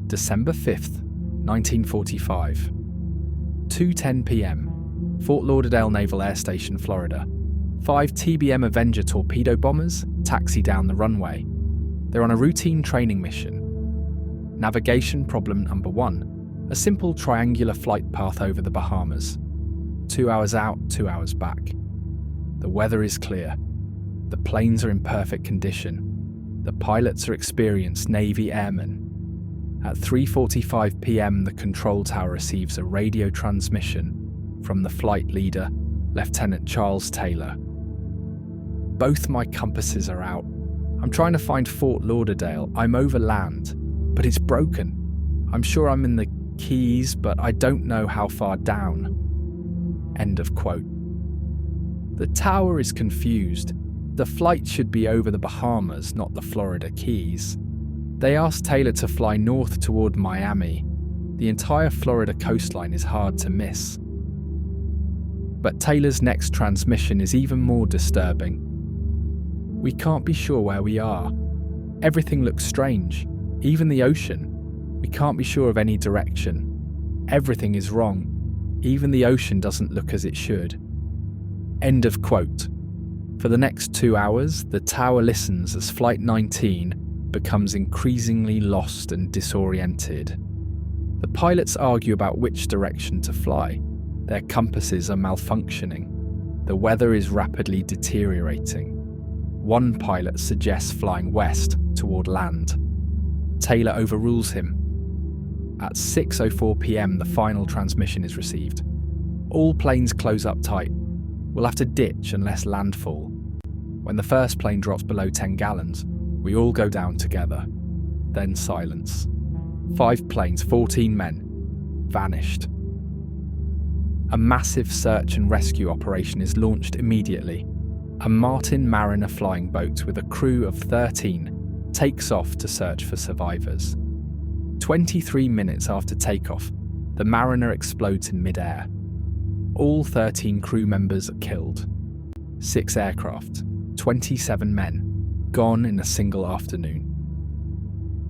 December 5th, 1945. 2:10 p.m. Fort Lauderdale Naval Air Station, Florida. 5 TBM Avenger torpedo bombers taxi down the runway. They're on a routine training mission. Navigation problem number 1. A simple triangular flight path over the Bahamas. 2 hours out, 2 hours back. The weather is clear. The planes are in perfect condition. The pilots are experienced Navy airmen. At 3:45 p.m, the control tower receives a radio transmission from the flight leader, Lieutenant Charles Taylor. Both my compasses are out. I'm trying to find Fort Lauderdale. I'm over land, but it's broken. I'm sure I'm in the Keys, but I don't know how far down. End of quote. The tower is confused. The flight should be over the Bahamas, not the Florida Keys. They asked Taylor to fly north toward Miami. The entire Florida coastline is hard to miss. But Taylor's next transmission is even more disturbing. We can't be sure where we are. Everything looks strange, even the ocean. We can't be sure of any direction. Everything is wrong. Even the ocean doesn't look as it should. End of quote. For the next 2 hours, the tower listens as Flight 19 becomes increasingly lost and disoriented. The pilots argue about which direction to fly. Their compasses are malfunctioning. The weather is rapidly deteriorating. One pilot suggests flying west toward land. Taylor overrules him. At 6:04 p.m, the final transmission is received. All planes close up tight. We'll have to ditch unless landfall. When the first plane drops below 10 gallons, we all go down together. Then silence. 5 planes, 14 men, vanished. A massive search and rescue operation is launched immediately. A Martin Mariner flying boat with a crew of 13 takes off to search for survivors. 23 minutes after takeoff, the Mariner explodes in midair. All 13 crew members are killed. 6 aircraft, 27 men, gone in a single afternoon.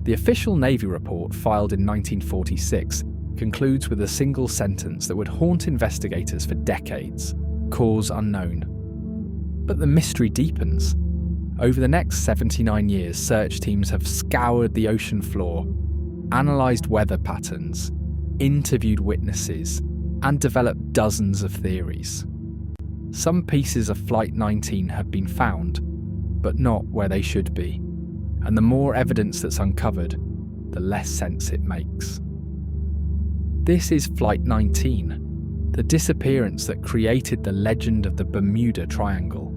The official Navy report, filed in 1946, concludes with a single sentence that would haunt investigators for decades: cause unknown. But the mystery deepens. Over the next 79 years, search teams have scoured the ocean floor, analysed weather patterns, interviewed witnesses, and developed dozens of theories. Some pieces of Flight 19 have been found, but not where they should be. And the more evidence that's uncovered, the less sense it makes. This is Flight 19, the disappearance that created the legend of the Bermuda Triangle.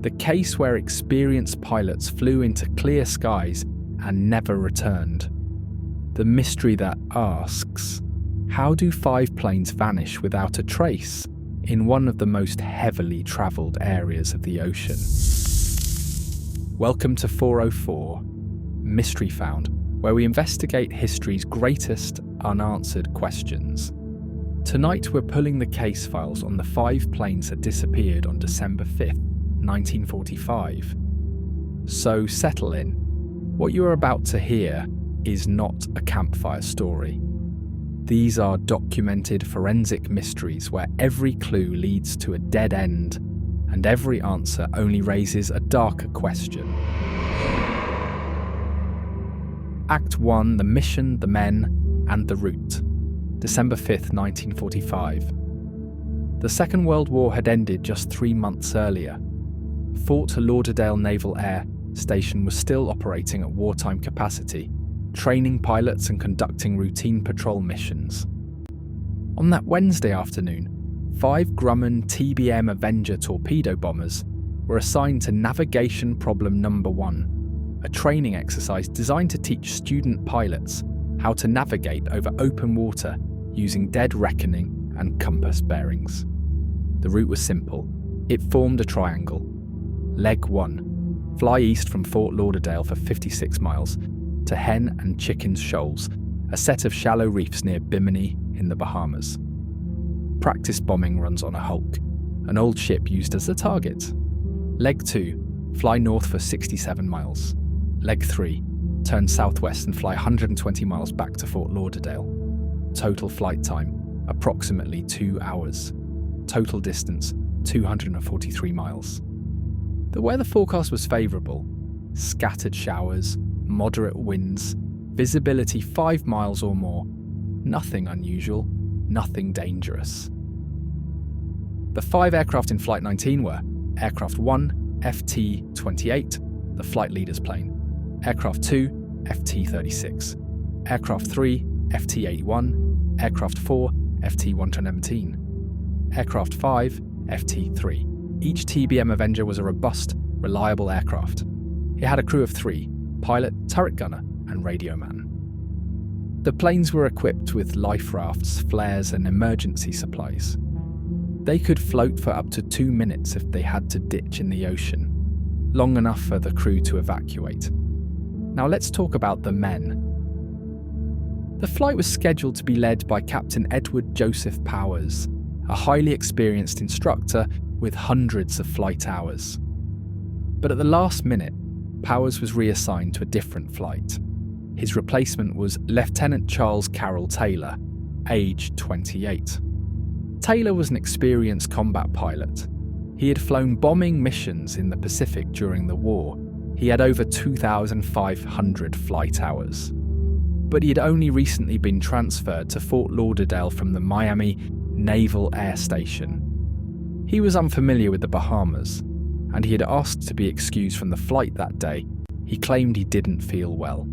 The case where experienced pilots flew into clear skies and never returned. The mystery that asks, how do 5 planes vanish without a trace in one of the most heavily travelled areas of the ocean? Welcome to 404, Mystery Found, where we investigate history's greatest unanswered questions. Tonight we're pulling the case files on the 5 planes that disappeared on December 5th, 1945. So settle in. What you are about to hear is not a campfire story. These are documented forensic mysteries where every clue leads to a dead end and every answer only raises a darker question. Act 1, the mission, the men, and the route. December 5th, 1945. The Second World War had ended just 3 months earlier. Fort Lauderdale Naval Air Station was still operating at wartime capacity, training pilots and conducting routine patrol missions. On that Wednesday afternoon, 5 Grumman TBM Avenger torpedo bombers were assigned to navigation problem number 1, a training exercise designed to teach student pilots how to navigate over open water using dead reckoning and compass bearings. The route was simple. It formed a triangle. Leg 1, fly east from Fort Lauderdale for 56 miles to Hen and Chickens Shoals, a set of shallow reefs near Bimini in the Bahamas. Practice bombing runs on a Hulk, an old ship used as a target. Leg 2, fly north for 67 miles. Leg 3, turn southwest and fly 120 miles back to Fort Lauderdale. Total flight time, approximately 2 hours. Total distance, 243 miles. The weather forecast was favourable. Scattered showers, moderate winds, visibility 5 miles or more. Nothing unusual, nothing dangerous. The 5 aircraft in Flight 19 were Aircraft 1, FT-28, the flight leader's plane, Aircraft 2, FT-36, Aircraft 3, FT-81, Aircraft 4, FT-117, Aircraft 5, FT-3. Each TBM Avenger was a robust, reliable aircraft. It had a crew of 3, pilot, turret gunner, and radio man. The planes were equipped with life rafts, flares, and emergency supplies. They could float for up to 2 minutes if they had to ditch in the ocean, long enough for the crew to evacuate. Now let's talk about the men. The flight was scheduled to be led by Captain Edward Joseph Powers, a highly experienced instructor with hundreds of flight hours. But at the last minute, Powers was reassigned to a different flight. His replacement was Lieutenant Charles Carroll Taylor, aged 28. Taylor was an experienced combat pilot. He had flown bombing missions in the Pacific during the war. He had over 2,500 flight hours. But he had only recently been transferred to Fort Lauderdale from the Miami Naval Air Station. He was unfamiliar with the Bahamas, and he had asked to be excused from the flight that day. He claimed he didn't feel well.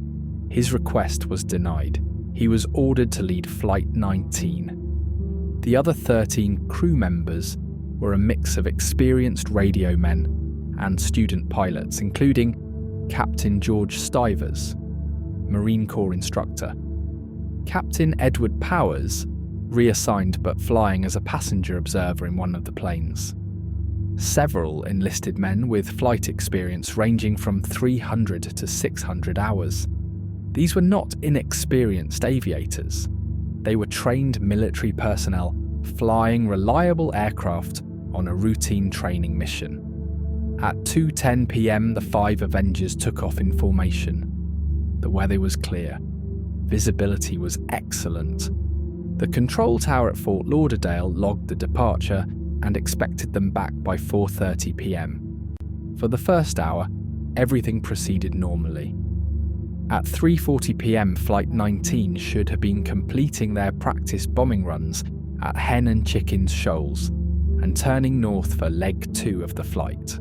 His request was denied. He was ordered to lead Flight 19. The other 13 crew members were a mix of experienced radio men and student pilots, including Captain George Stivers, Marine Corps instructor, Captain Edward Powers, reassigned but flying as a passenger observer in one of the planes. Several enlisted men with flight experience ranging from 300 to 600 hours. These were not inexperienced aviators. They were trained military personnel flying reliable aircraft on a routine training mission. At 2:10 p.m, the 5 Avengers took off in formation. The weather was clear. Visibility was excellent. The control tower at Fort Lauderdale logged the departure and expected them back by 4:30 p.m. For the first hour, everything proceeded normally. At 3:40 p.m, Flight 19 should have been completing their practice bombing runs at Hen and Chickens Shoals and turning north for leg 2 of the flight.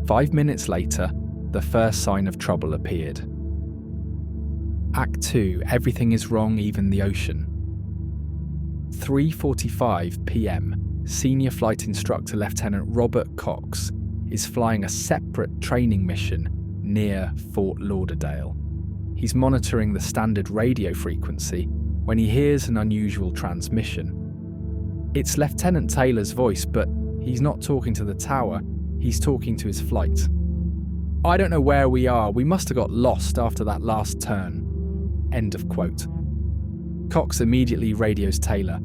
5 minutes later, the first sign of trouble appeared. Act 2, everything is wrong, even the ocean. 3:45 p.m, Senior Flight Instructor Lieutenant Robert Cox is flying a separate training mission near Fort Lauderdale. He's monitoring the standard radio frequency when he hears an unusual transmission. It's Lieutenant Taylor's voice, but he's not talking to the tower, he's talking to his flight. "I don't know where we are, we must have got lost after that last turn." End of quote. Cox immediately radios Taylor.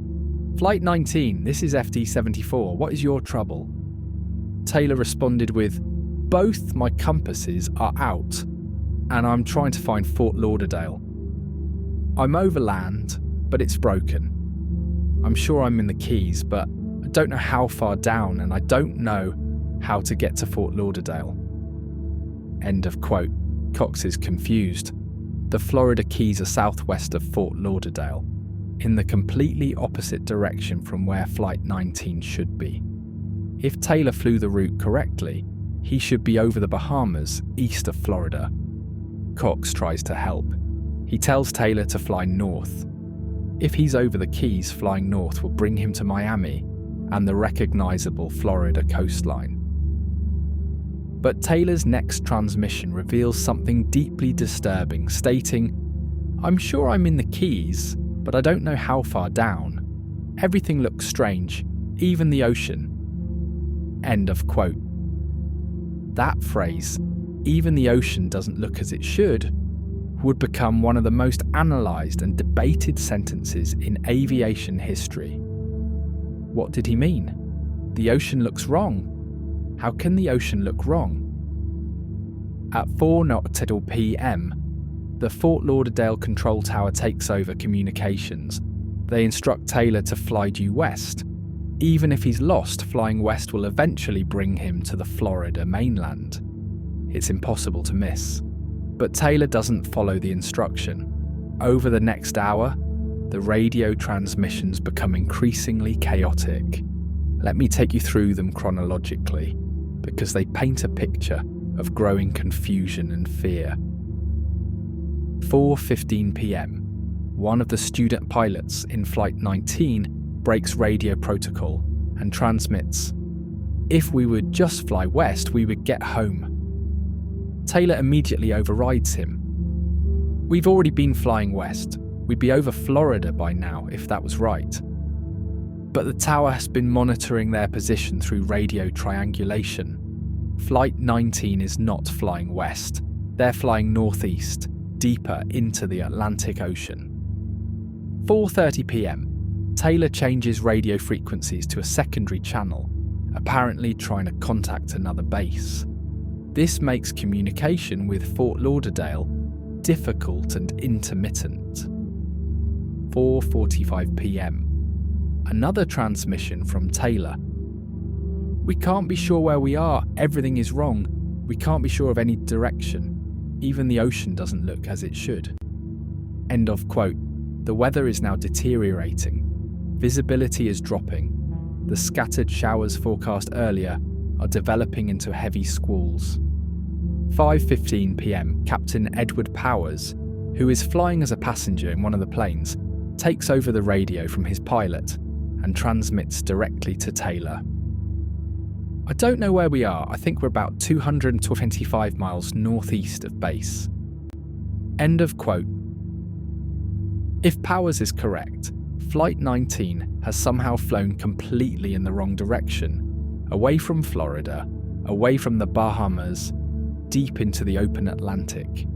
"Flight 19, this is FD-74, what is your trouble?" Taylor responded with, "Both my compasses are out, and I'm trying to find Fort Lauderdale. I'm over land, but it's broken. I'm sure I'm in the Keys, but I don't know how far down, and I don't know how to get to Fort Lauderdale." End of quote. Cox is confused. The Florida Keys are southwest of Fort Lauderdale, in the completely opposite direction from where Flight 19 should be. If Taylor flew the route correctly, he should be over the Bahamas, east of Florida. Cox tries to help. He tells Taylor to fly north. If he's over the Keys, flying north will bring him to Miami and the recognizable Florida coastline. But Taylor's next transmission reveals something deeply disturbing, stating, "I'm sure I'm in the Keys, but I don't know how far down. Everything looks strange, even the ocean." End of quote. That phrase, "even the ocean doesn't look as it should," would become one of the most analysed and debated sentences in aviation history. What did he mean? The ocean looks wrong. How can the ocean look wrong? At 4:00 p.m, the Fort Lauderdale control tower takes over communications. They instruct Taylor to fly due west. Even if he's lost, flying west will eventually bring him to the Florida mainland. It's impossible to miss. But Taylor doesn't follow the instruction. Over the next hour, the radio transmissions become increasingly chaotic. Let me take you through them chronologically, because they paint a picture of growing confusion and fear. 4:15 p.m. One of the student pilots in Flight 19 breaks radio protocol and transmits, "If we would just fly west, we would get home." Taylor immediately overrides him. "We've already been flying west. We'd be over Florida by now if that was right." But the tower has been monitoring their position through radio triangulation. Flight 19 is not flying west. They're flying northeast, deeper into the Atlantic Ocean. 4:30 p.m. Taylor changes radio frequencies to a secondary channel, apparently trying to contact another base. This makes communication with Fort Lauderdale difficult and intermittent. 4:45 p.m. Another transmission from Taylor. "We can't be sure where we are. Everything is wrong. We can't be sure of any direction. Even the ocean doesn't look as it should." End of quote. The weather is now deteriorating. Visibility is dropping. The scattered showers forecast earlier are developing into heavy squalls. 5:15 p.m. Captain Edward Powers, who is flying as a passenger in one of the planes, takes over the radio from his pilot and transmits directly to Taylor. "I don't know where we are. I think we're about 225 miles northeast of base." End of quote. If Powers is correct, Flight 19 has somehow flown completely in the wrong direction, away from Florida, away from the Bahamas, deep into the open Atlantic.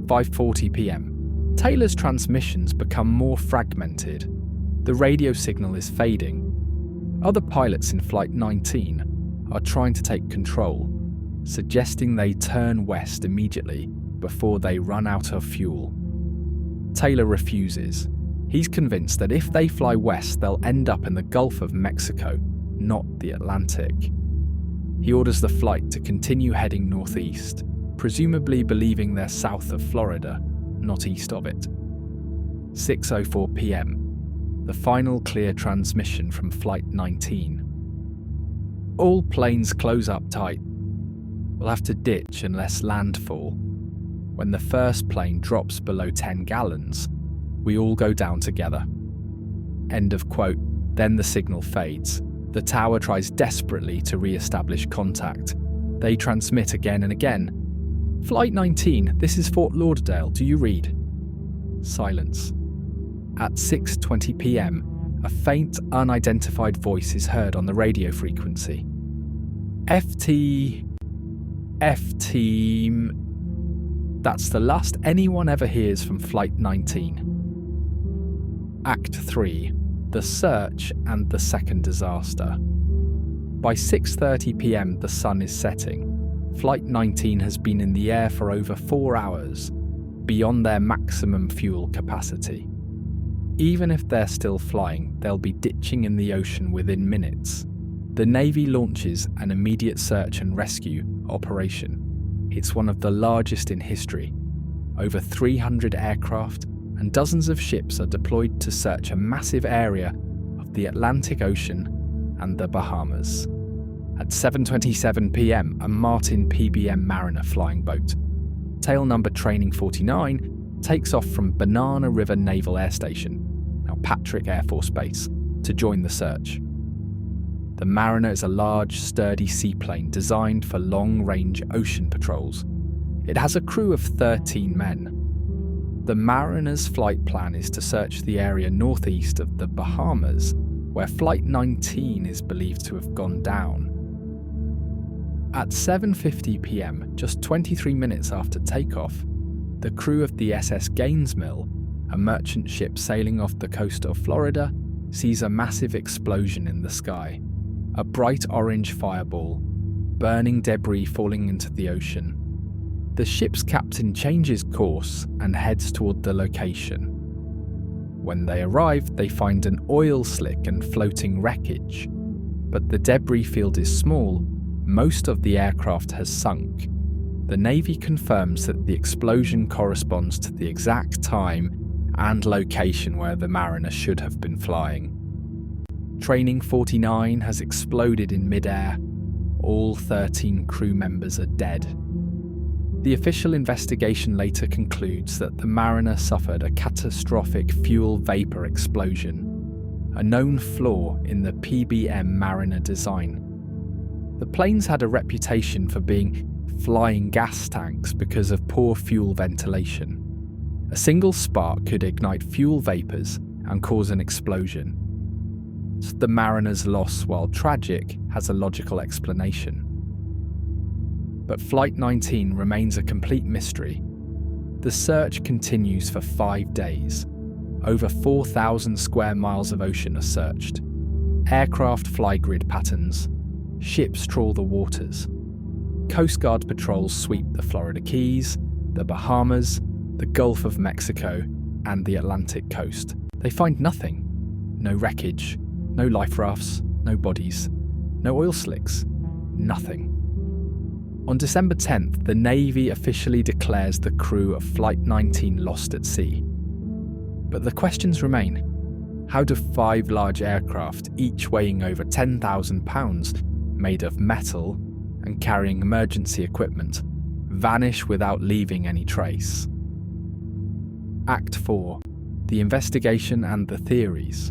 5:40 p.m. Taylor's transmissions become more fragmented. The radio signal is fading. Other pilots in Flight 19 are trying to take control, suggesting they turn west immediately before they run out of fuel. Taylor refuses. He's convinced that if they fly west, they'll end up in the Gulf of Mexico, not the Atlantic. He orders the flight to continue heading northeast, presumably believing they're south of Florida, not east of it. 6:04 p.m. The final clear transmission from Flight 19. "All planes close up tight. We'll have to ditch unless landfall. When the first plane drops below 10 gallons, we all go down together." End of quote. Then the signal fades. The tower tries desperately to re-establish contact. They transmit again and again. "Flight 19, this is Fort Lauderdale, do you read?" Silence. At 6:20 p.m, a faint, unidentified voice is heard on the radio frequency. FT... That's the last anyone ever hears from Flight 19. Act 3. The Search and the Second Disaster. By 6:30 p.m, the sun is setting. Flight 19 has been in the air for over 4 hours, beyond their maximum fuel capacity. Even if they're still flying, they'll be ditching in the ocean within minutes. The Navy launches an immediate search and rescue operation. It's one of the largest in history. Over 300 aircraft and dozens of ships are deployed to search a massive area of the Atlantic Ocean and the Bahamas. At 7:27 p.m, a Martin TBM Mariner flying boat, tail number Training 49, takes off from Banana River Naval Air Station, now Patrick Air Force Base, to join the search. The Mariner is a large, sturdy seaplane designed for long-range ocean patrols. It has a crew of 13 men. The Mariner's flight plan is to search the area northeast of the Bahamas, where Flight 19 is believed to have gone down. At 7:50 p.m, just 23 minutes after takeoff, the crew of the SS Gainesville, a merchant ship sailing off the coast of Florida, sees a massive explosion in the sky. A bright orange fireball, burning debris falling into the ocean. The ship's captain changes course and heads toward the location. When they arrive, they find an oil slick and floating wreckage. But the debris field is small, most of the aircraft has sunk. The Navy confirms that the explosion corresponds to the exact time and location where the mariner should have been flying. Training 49 has exploded in mid-air. All 13 crew members are dead. The official investigation later concludes that the mariner suffered a catastrophic fuel vapor explosion, a known flaw in the TBM Mariner design. The planes had a reputation for being flying gas tanks because of poor fuel ventilation. A single spark could ignite fuel vapors and cause an explosion. The mariner's loss, while tragic, has a logical explanation. But Flight 19 remains a complete mystery. The search continues for 5 days. Over 4,000 square miles of ocean are searched. Aircraft fly grid patterns. Ships trawl the waters. Coast Guard patrols sweep the Florida Keys, the Bahamas, the Gulf of Mexico, and the Atlantic coast. They find nothing. No wreckage, no life rafts, no bodies, no oil slicks, nothing. On December 10th, the Navy officially declares the crew of Flight 19 lost at sea. But the questions remain. How do 5 large aircraft, each weighing over 10,000 pounds, made of metal and carrying emergency equipment, vanish without leaving any trace? Act 4. The investigation and the theories.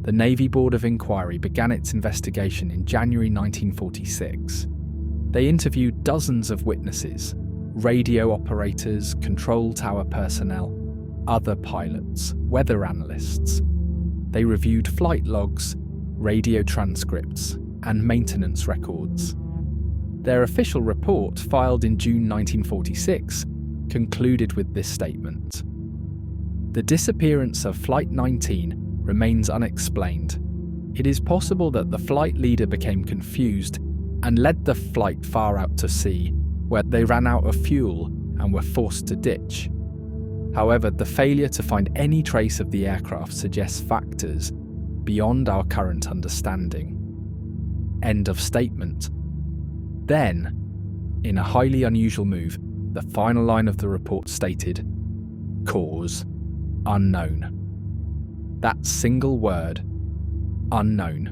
The Navy Board of Inquiry began its investigation in January 1946. They interviewed dozens of witnesses, radio operators, control tower personnel, other pilots, weather analysts. They reviewed flight logs, radio transcripts, and maintenance records. Their official report, filed in June 1946, concluded with this statement: "The disappearance of Flight 19 remains unexplained. It is possible that the flight leader became confused and led the flight far out to sea, where they ran out of fuel and were forced to ditch. However, the failure to find any trace of the aircraft suggests factors beyond our current understanding." End of statement. Then, in a highly unusual move, the final line of the report stated, "Cause unknown." That single word, unknown,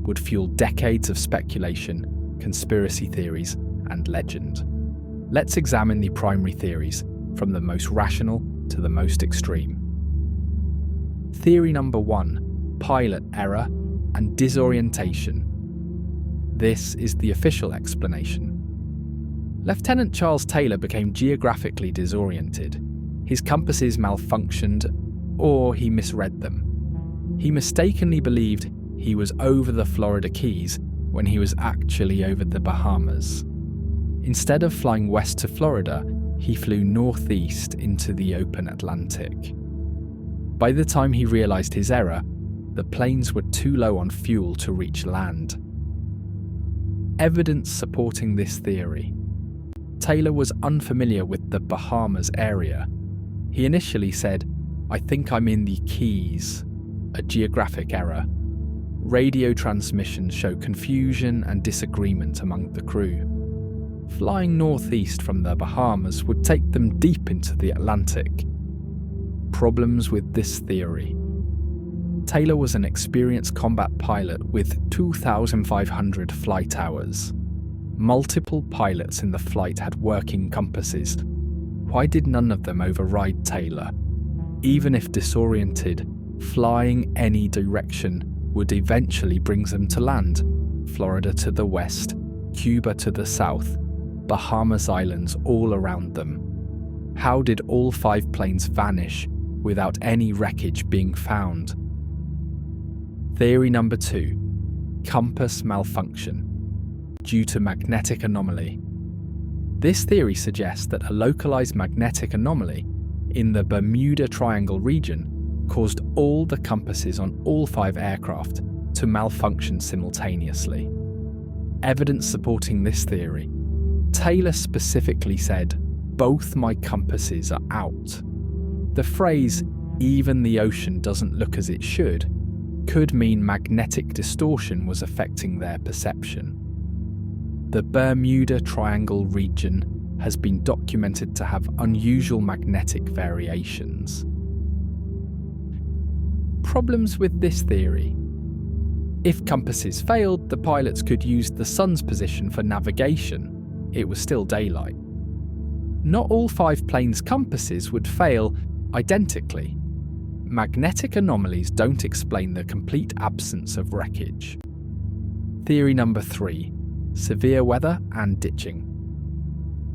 would fuel decades of speculation, conspiracy theories, and legend. Let's examine the primary theories, from the most rational to the most extreme. Theory number 1, pilot error and disorientation. This is the official explanation. Lieutenant Charles Taylor became geographically disoriented. His compasses malfunctioned, or he misread them. He mistakenly believed he was over the Florida Keys when he was actually over the Bahamas. Instead of flying west to Florida, he flew northeast into the open Atlantic. By the time he realized his error, the planes were too low on fuel to reach land. Evidence supporting this theory. Taylor was unfamiliar with the Bahamas area. He initially said, "I think I'm in the Keys," a geographic error. Radio transmissions show confusion and disagreement among the crew. Flying northeast from the Bahamas would take them deep into the Atlantic. Problems with this theory. Taylor was an experienced combat pilot with 2,500 flight hours. Multiple pilots in the flight had working compasses. Why did none of them override Taylor? Even if disoriented, flying any direction would eventually bring them to land. Florida to the west, Cuba to the south, Bahamas Islands all around them. How did all 5 planes vanish without any wreckage being found? Theory number 2, compass malfunction due to magnetic anomaly. This theory suggests that a localized magnetic anomaly in the Bermuda Triangle region caused all the compasses on all 5 aircraft to malfunction simultaneously. Evidence supporting this theory. Taylor specifically said, Both my compasses are out. The phrase, even the ocean doesn't look as it should, could mean magnetic distortion was affecting their perception. The Bermuda Triangle region has been documented to have unusual magnetic variations. Problems with this theory. If compasses failed, the pilots could use the sun's position for navigation. It was still daylight. Not all 5 planes' compasses would fail identically. Magnetic anomalies don't explain the complete absence of wreckage. Theory number 3. Severe weather and ditching.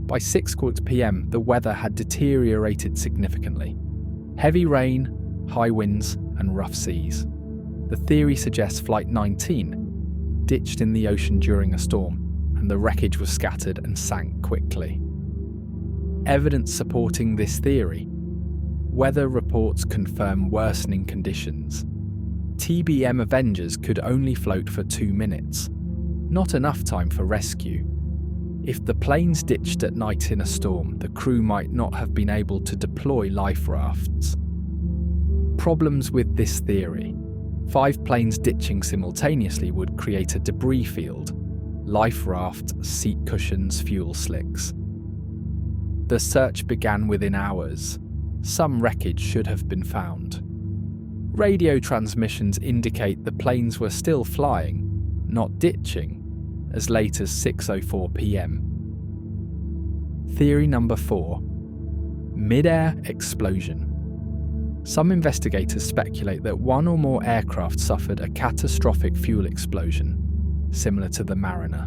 By 6:15 p.m, the weather had deteriorated significantly. Heavy rain, high winds, and rough seas. The theory suggests Flight 19 ditched in the ocean during a storm, and the wreckage was scattered and sank quickly. Evidence supporting this theory. Weather reports confirm worsening conditions. TBM Avengers could only float for 2 minutes, not enough time for rescue. If the planes ditched at night in a storm, the crew might not have been able to deploy life rafts. Problems with this theory. 5 planes ditching simultaneously would create a debris field. Life raft, seat cushions, fuel slicks. The search began within hours. Some wreckage should have been found. Radio transmissions indicate the planes were still flying, not ditching, as late as 6:04 p.m. Theory number 4. Mid-air explosion. Some investigators speculate that one or more aircraft suffered a catastrophic fuel explosion, similar to the Mariner.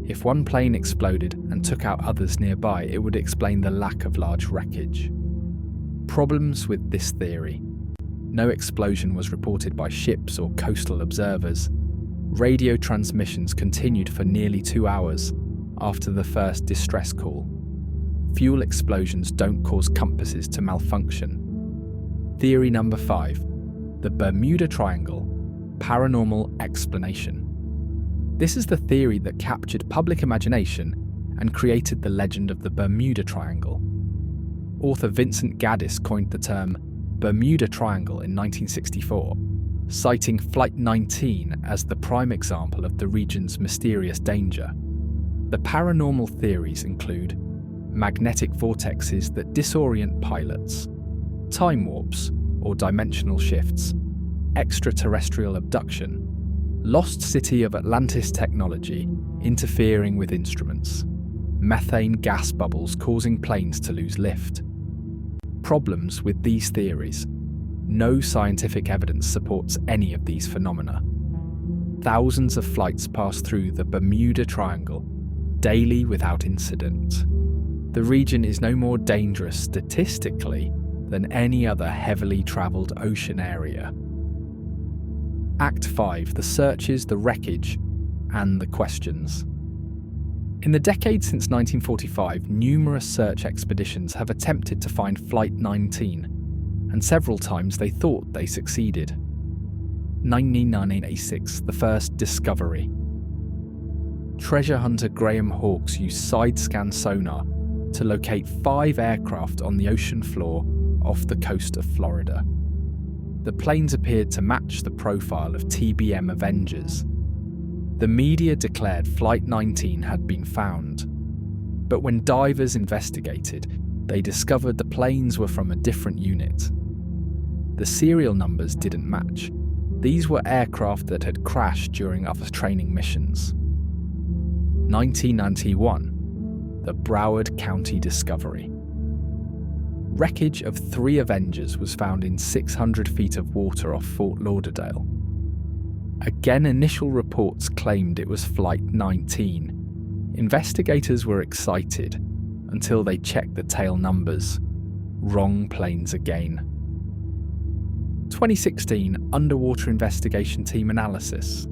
If one plane exploded and took out others nearby, it would explain the lack of large wreckage. Problems with this theory. No explosion was reported by ships or coastal observers. Radio transmissions continued for nearly 2 hours after the first distress call. Fuel explosions don't cause compasses to malfunction. Theory number 5. The Bermuda Triangle. Paranormal explanation. This is the theory that captured public imagination and created the legend of the Bermuda Triangle. Author Vincent Gaddis coined the term Bermuda Triangle in 1964, citing Flight 19 as the prime example of the region's mysterious danger. The paranormal theories include magnetic vortexes that disorient pilots, time warps or dimensional shifts, extraterrestrial abduction, lost city of Atlantis technology interfering with instruments, methane gas bubbles causing planes to lose lift. Problems with these theories. No scientific evidence supports any of these phenomena. Thousands of flights pass through the Bermuda Triangle daily without incident. The region is no more dangerous statistically than any other heavily travelled ocean area. Act 5. The searches, the wreckage, and the questions. In the decades since 1945, numerous search expeditions have attempted to find Flight 19, and several times they thought they succeeded. 1986, the first discovery. Treasure hunter Graham Hawkes used side-scan sonar to locate 5 aircraft on the ocean floor off the coast of Florida. The planes appeared to match the profile of TBM Avengers. The media declared Flight 19 had been found, but when divers investigated, they discovered the planes were from a different unit. The serial numbers didn't match. These were aircraft that had crashed during other training missions. 1991, the Broward County discovery. Wreckage of 3 Avengers was found in 600 feet of water off Fort Lauderdale. Again, initial reports claimed it was Flight 19. Investigators were excited until they checked the tail numbers. Wrong planes again. 2016 Underwater Investigation Team Analysis.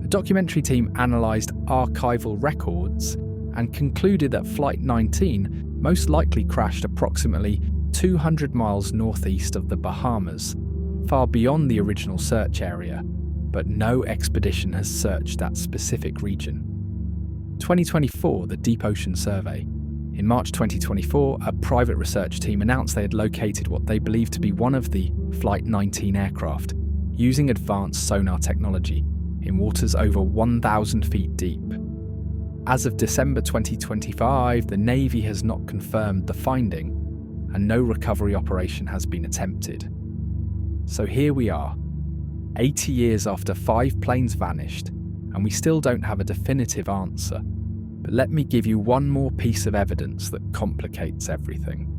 A documentary team analysed archival records and concluded that Flight 19 most likely crashed approximately 200 miles northeast of the Bahamas, far beyond the original search area, but no expedition has searched that specific region. 2024, the Deep Ocean Survey. In March 2024, a private research team announced they had located what they believed to be one of the Flight 19 aircraft, using advanced sonar technology, in waters over 1,000 feet deep. As of December 2025, the Navy has not confirmed the finding, and no recovery operation has been attempted. So here we are, 80 years after 5 planes vanished, and we still don't have a definitive answer. But let me give you one more piece of evidence that complicates everything.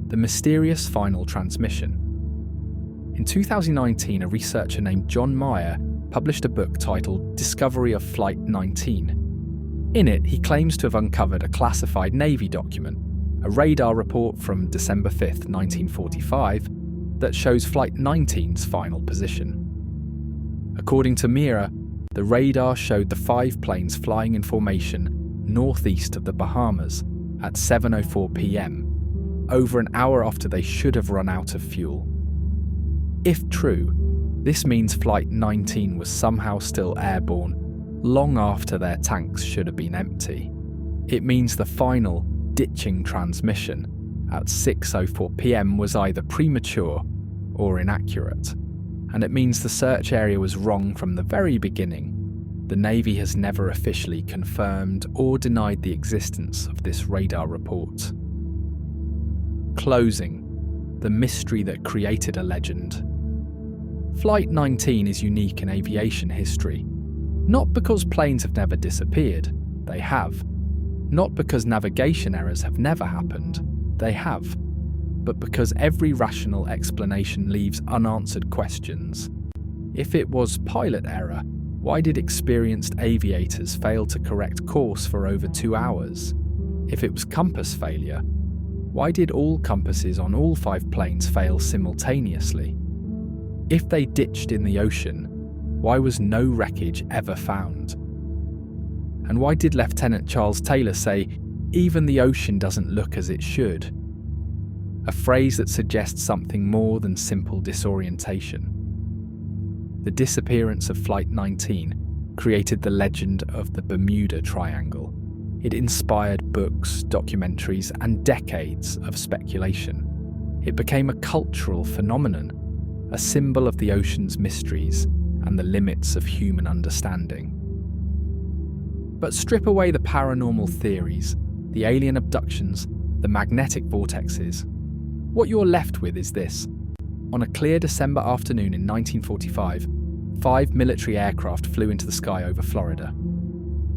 The mysterious final transmission. In 2019, a researcher named John Meyer published a book titled Discovery of Flight 19. In it, he claims to have uncovered a classified Navy document, a radar report from December 5th, 1945, that shows Flight 19's final position. According to Meyer, the radar showed the 5 planes flying in formation northeast of the Bahamas at 7:04 p.m, over an hour after they should have run out of fuel. If true, this means Flight 19 was somehow still airborne long after their tanks should have been empty. It means the final ditching transmission at 6:04 p.m. was either premature or inaccurate. And it means the search area was wrong from the very beginning. The Navy has never officially confirmed or denied the existence of this radar report. Closing. The mystery that created a legend. Flight 19 is unique in aviation history. Not because planes have never disappeared, they have. Not because navigation errors have never happened, they have. But because every rational explanation leaves unanswered questions. If it was pilot error, why did experienced aviators fail to correct course for over 2 hours? If it was compass failure, why did all compasses on all 5 planes fail simultaneously? If they ditched in the ocean, why was no wreckage ever found? And why did Lieutenant Charles Taylor say, "Even the ocean doesn't look as it should"? A phrase that suggests something more than simple disorientation. The disappearance of Flight 19 created the legend of the Bermuda Triangle. It inspired books, documentaries, and decades of speculation. It became a cultural phenomenon, a symbol of the ocean's mysteries and the limits of human understanding. But strip away the paranormal theories, the alien abductions, the magnetic vortexes. What you're left with is this. On a clear December afternoon in 1945, 5 military aircraft flew into the sky over Florida.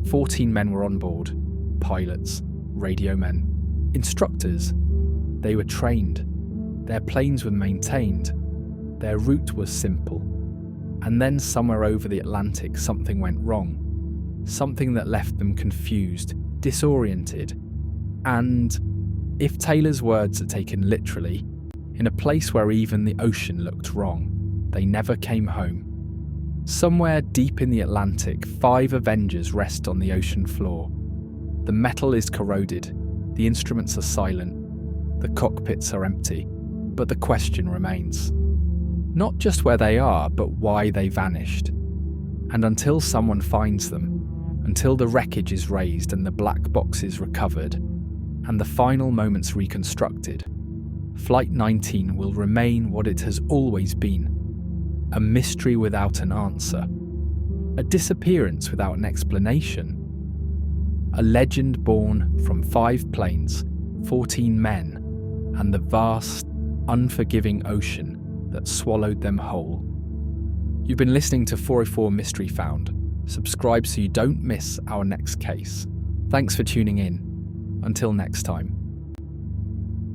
14 men were on board, pilots, radio men, instructors. They were trained. Their planes were maintained. Their route was simple. And then somewhere over the Atlantic, something went wrong. Something that left them confused, disoriented, and, if Taylor's words are taken literally, in a place where even the ocean looked wrong, they never came home. Somewhere deep in the Atlantic, 5 Avengers rest on the ocean floor. The metal is corroded, the instruments are silent, the cockpits are empty, but the question remains. Not just where they are, but why they vanished. And until someone finds them, until the wreckage is raised and the black box is recovered, and the final moments reconstructed, Flight 19 will remain what it has always been. A mystery without an answer. A disappearance without an explanation. A legend born from 5 planes, 14 men, and the vast, unforgiving ocean that swallowed them whole. You've been listening to 404 Mystery Found. Subscribe so you don't miss our next case. Thanks for tuning in. Until next time.